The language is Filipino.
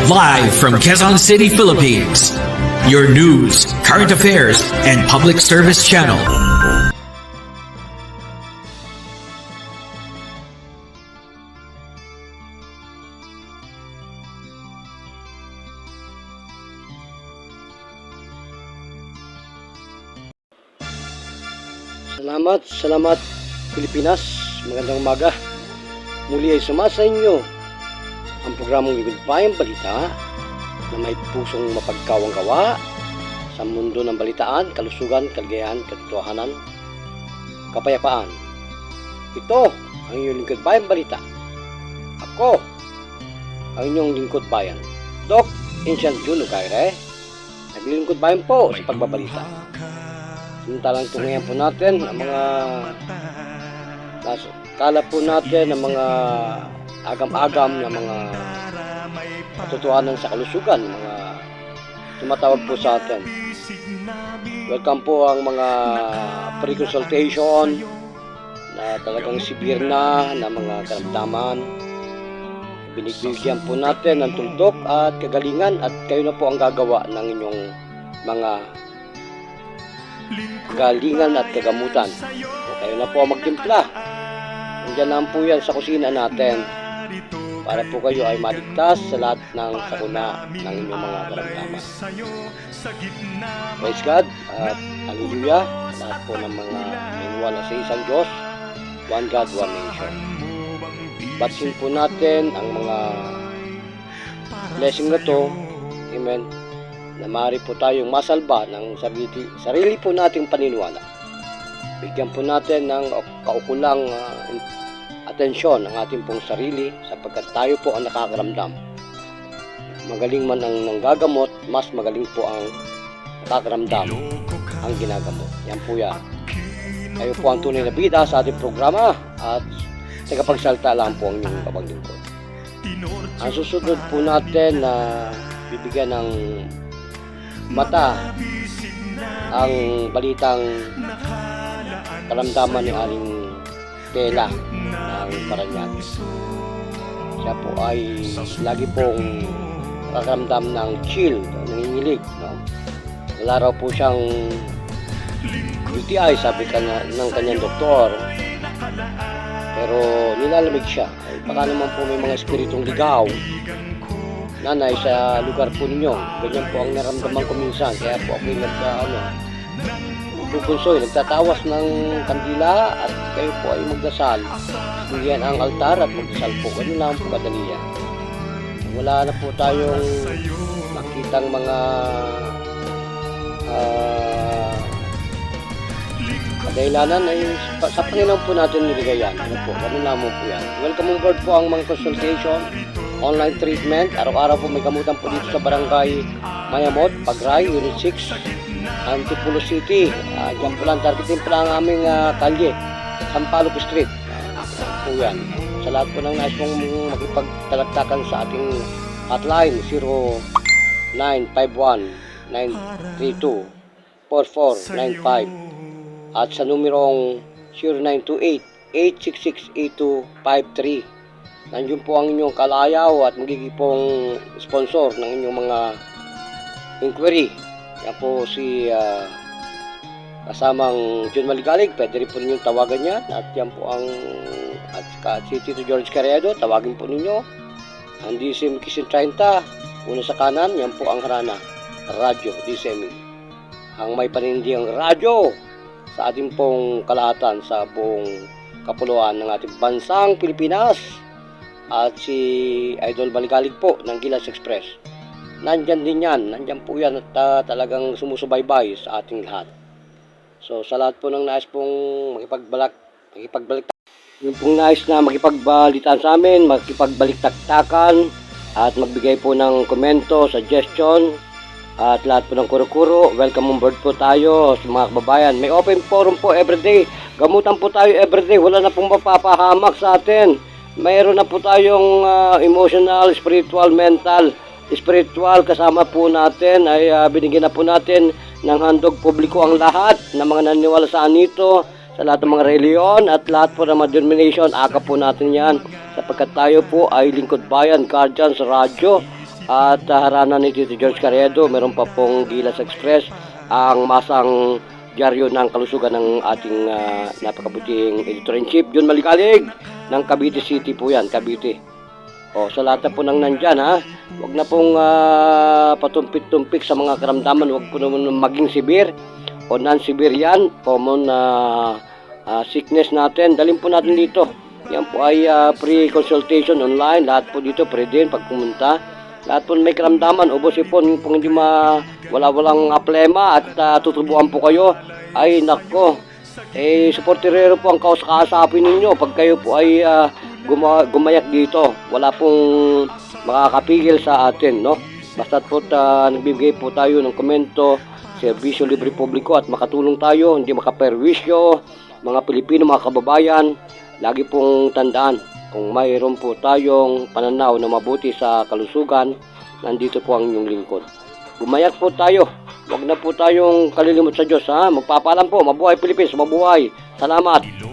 Live from Quezon City, Philippines. Your news, current affairs, and public service channel. Salamat Pilipinas. Magandang umaga. Muli ay sumasa inyo ang programang Likod Bayang Balita na may pusong mapagkawang gawa sa mundo ng balitaan, kalusugan, kaligayahan, katotohanan, kapayapaan. Ito ang inyong Likod Bayang Balita. Ako ang inyong lingkod bayan, Doc Insian Juno Caire, naglilingkod bayan po sa pagbabalita. Samantalang tungayan po natin ang mga kala po natin ang mga agam-agam na mga katotohanan sa kalusugan, mga tumatawag po sa atin. Welcome po ang mga pre-consultation na talagang severe na mga karamdaman. Binibigyan po natin ng tuldok at kagalingan at kayo na po ang gagawa ng inyong mga galingan at kagamutan. So, kayo na po ang magtimpla. Nandiyan lang po yan sa kusina natin para po kayo ay maligtas sa lahat ng sakuna ng inyong mga karamdaman. Praise God at hallelujah. Lahat po ng mga iniwala sa isang Diyos, one God, one nation. Batsin po natin ang mga blessing na to, amen, na maaari po tayong masalba ng sarili po nating paniniwala. Bigyan po natin ng kaukulang atensyon ang ating pong sarili sapagkat tayo po ang nakakaramdam. Magaling man ang nanggagamot, mas magaling po ang nakakaramdam ang ginagamot. Yan po yan. Kayo po ang tunay na bida sa ating programa at tagapagsalta lang po ang inyong kapaglingkod. Ang susunod po natin na bibigyan ng mata ang balitang karamdaman ni Aling Tela ng Parañaque. Siya po ay lagi pong nakaramdam ng chill, nangingilig, no? Wala raw po siyang UTI, sabi ng kanyang doktor, pero nilalamig siya. Ay, baka naman po may mga espiritong ligaw nanay sa lugar po ninyo. Ganyan po ang naramdaman ko minsan. Kaya po ako nagtatawas ng kandila at kayo po ay magdasal. Bigyan ang altar at magdasal po. Ganun lang po kadali yan. Wala na po tayong makitang mga kadahilanan ay sa Panginoon po natin niligayan. Ano po? Ganun lang po yan. Welcome on board po ang mga consultation, online treatment. Araw-araw po may gamutan po dito sa Barangay Mayamot, Pagray, Unit 6, Antipolo City. Diyan po lang, targetin po lang ang aming kalye, Sampaloc Street. Po yan. Sa lahat po ng nais pong makipagtalagtakan sa ating hotline, 0951-932-4495 at sa numerong 0928-866-8253. Nandiyon po ang inyong kalayaw at magiging pong sponsor ng inyong mga inquiry. Yan po si kasamang John Maligalig. Pwede rin po ninyong tawagan yan. At yan po ang si Tito George Carriedo. Tawagin po ninyo. Ang DCM Kisin 30. Una sa kanan, yan po ang harana. Radyo, DCM. Ang may panindigang radyo sa ating pong kalahatan sa buong kapuluan ng ating bansang Pilipinas. At si Idol Maligalig po ng Gilas Express. Nandyan din yan. Nandyan po yan at talagang sumusubaybay sa ating lahat. So sa lahat po ng nais pong makipagbalik, yung pong nais na makipagbalitaan sa amin, makipagbalik-taktakan at magbigay po ng komento, suggestion at lahat po ng kuro-kuro, welcome on board po tayo sa mga kababayan. May open forum po everyday. Gamutan po tayo everyday. Wala na pong mapapahamak sa atin. Mayroon na po tayong emotional, spiritual, mental, kasama po natin ay binigyan na po natin ng handog publiko ang lahat ng mga naniniwala sa anito, sa lahat ng mga reliyon at lahat po ng mga denomination. Aka po natin yan sapagkat tayo po ay lingkod bayan, guardians, radyo at harana ni Tito George Carriedo. Meron pa pong Gilas Express, ang masang dyaryo ng kalusugan ng ating napakabuting editor-in-chief, John Malikalig, ng Cavite City po yan, Cavite. O, sa lahat na po nang nandyan, huwag na pong patumpik-tumpik sa mga karamdaman, huwag po naman maging severe o non-severe yan, common sickness natin, dalhin po natin dito. Yan po ay free consultation online, lahat po dito pwede din pag pumunta. Lahat po may karamdaman, ubo sipon, yung pong hindi walang plema at tutubuan po kayo, ay nako, supporterero po ang kausapin ninyo pag kayo po ay gumayak dito. Wala pong makakapigil sa atin, no? Basta po nagbibigay po tayo ng komento, serbisyo libre publiko at makatulong tayo, hindi makaperwisyo, mga Pilipino, mga kababayan. Lagi pong tandaan, kung mayroon po tayong pananaw na mabuti sa kalusugan, nandito po ang inyong lingkod. Gumayak po tayo, huwag na po tayong kalilimot sa Diyos, Magpapaalam po, mabuhay Pilipinas, mabuhay. Salamat.